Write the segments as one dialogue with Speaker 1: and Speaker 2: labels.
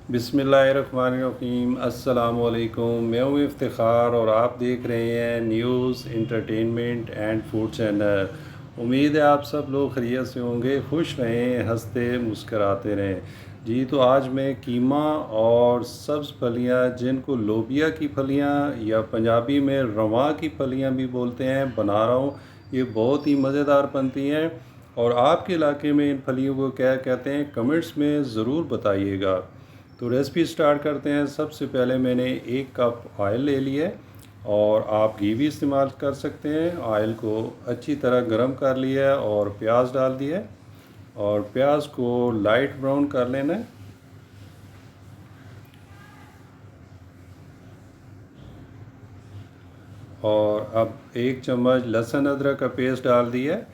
Speaker 1: बिस्मिल्लाहिर्रहमानिर्रहीम। अस्सलाम वालेकुम। मैं हूँ इफ्तिखार और आप देख रहे हैं news entertainment and food channel. उम्मीद है आप सब लोग खैरियत से होंगे, खुश रहें, हंसते मुस्कराते रहें। जी तो आज मैं कीमा और सब्ज़ फलियाँ, जिनको लोबिया की फलियाँ या पंजाबी में रवां की फलियाँ भी बोलते हैं, बना रहा हूँ। ये बहुत ही मज़ेदार बनती हैं और आपके इलाके में इन फलियों को क्या कहते हैं कमेंट्स में ज़रूर बताइएगा। तो रेसिपी स्टार्ट करते हैं। सबसे पहले मैंने 1 कप ऑयल ले लिया है और आप घी भी इस्तेमाल कर सकते हैं। ऑयल को अच्छी तरह गर्म कर लिया है और प्याज डाल दिया है और प्याज को लाइट ब्राउन कर लेना है। और अब 1 चम्मच लहसुन अदरक का पेस्ट डाल दिया है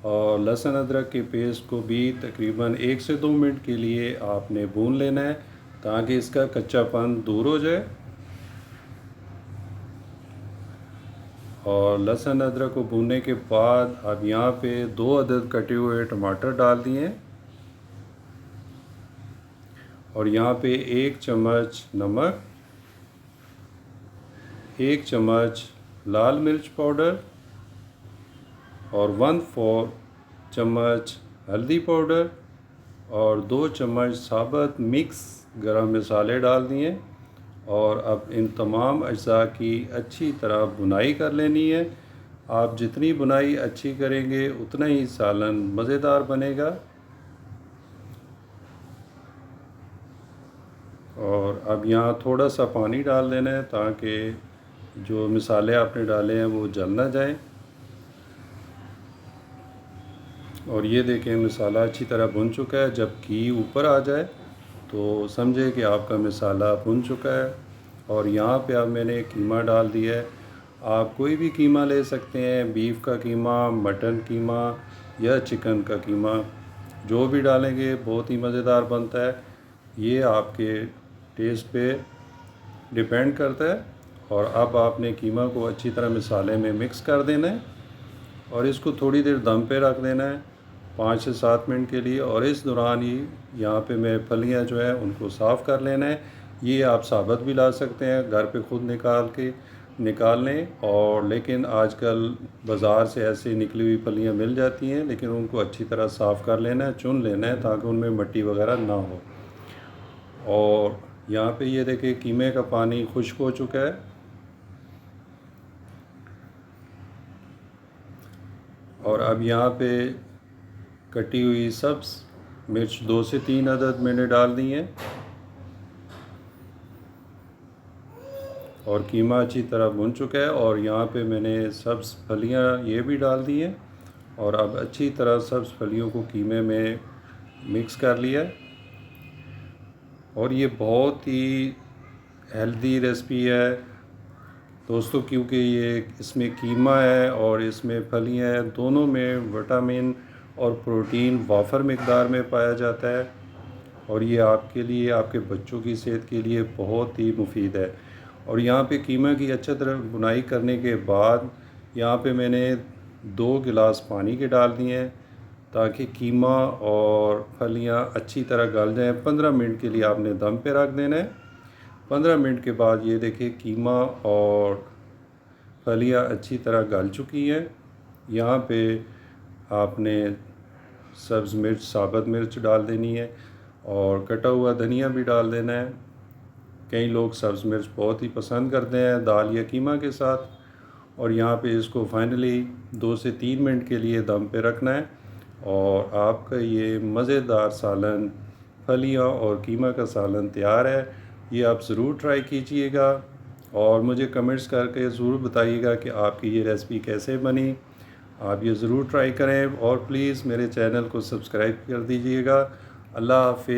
Speaker 1: और लहसुन अदरक के पेस्ट को भी तकरीबन 1 से 2 मिनट के लिए आपने भून लेना है ताकि इसका कच्चापन दूर हो जाए। और लहसुन अदरक को भूनने के बाद अब यहाँ पे 2 अदद कटे हुए टमाटर डाल दिए हैं और यहाँ पे 1 चम्मच नमक, 1 चम्मच लाल मिर्च पाउडर और 1/4 चम्मच हल्दी पाउडर और 2 चम्मच साबुत मिक्स गरम मसाले डाल दिए। और अब इन तमाम अज्जा की अच्छी तरह बुनाई कर लेनी है। आप जितनी बुनाई अच्छी करेंगे उतना ही सालन मज़ेदार बनेगा। और अब यहाँ थोड़ा सा पानी डाल देना है ताकि जो मसाले आपने डाले हैं वो जल ना जाए। और ये देखें मसाला अच्छी तरह भुन चुका है। जब घी ऊपर आ जाए तो समझे कि आपका मसाला भुन चुका है। और यहाँ पे अब मैंने कीमा डाल दिया है। आप कोई भी कीमा ले सकते हैं, बीफ का कीमा, मटन कीमा या चिकन का कीमा, जो भी डालेंगे बहुत ही मज़ेदार बनता है। ये आपके टेस्ट पे डिपेंड करता है। और अब आपने कीमा को अच्छी तरह मसाले में मिक्स कर देना है और इसको थोड़ी देर दम पे रख देना है 5 से 7 मिनट के लिए। और इस दौरान ही यहाँ पे मैं फलियाँ जो है उनको साफ़ कर लेना है। ये आप साबुत भी ला सकते हैं, घर पे खुद निकाल लें। और लेकिन आजकल बाज़ार से ऐसे निकली हुई फलियाँ मिल जाती हैं, लेकिन उनको अच्छी तरह साफ़ कर लेना है, चुन लेना है ताकि उनमें मिट्टी वगैरह ना हो। और यहाँ पे ये देखिए कीमे का पानी खुश्क हो चुका है। और अब यहाँ पे कटी हुई सब्ज़ मिर्च 2 से 3 अदद मैंने डाल दी हैं और कीमा अच्छी तरह भुन चुका है। और यहाँ पे मैंने सब्ज़ फलियाँ ये भी डाल दी हैं और अब अच्छी तरह सब्ज़ फलियों को कीमे में मिक्स कर लिया है। और ये बहुत ही हेल्दी रेसिपी है दोस्तों, क्योंकि ये इसमें कीमा है और इसमें फलियाँ हैं, दोनों में विटामिन और प्रोटीन वाफर मिकदार में पाया जाता है। और ये आपके लिए, आपके बच्चों की सेहत के लिए बहुत ही मुफीद है। और यहाँ पे कीमा की अच्छी तरह बुनाई करने के बाद यहाँ पे मैंने 2 गिलास पानी के डाल दिए हैं ताकि कीमा और फलियाँ अच्छी तरह गल जाएँ। 15 मिनट के लिए आपने दम पे रख देना है। 15 मिनट के बाद ये देखिए कीमा और फलियाँ अच्छी तरह गल चुकी हैं। यहाँ पे आपने सब्ज़ मिर्च, साबुत मिर्च डाल देनी है और कटा हुआ धनिया भी डाल देना है। कई लोग सब्ज़ मिर्च बहुत ही पसंद करते हैं दाल या कीमा के साथ। और यहाँ पे इसको फाइनली 2 से 3 मिनट के लिए दम पे रखना है और आपका ये मज़ेदार सालन, फलियाँ और कीमा का सालन तैयार है। ये आप ज़रूर ट्राई कीजिएगा और मुझे कमेंट्स करके ज़रूर बताइएगा कि आपकी ये रेसिपी कैसे बनी। आप ये ज़रूर ट्राई करें और प्लीज़ मेरे चैनल को सब्सक्राइब कर दीजिएगा। अल्लाह हाफ़िज़।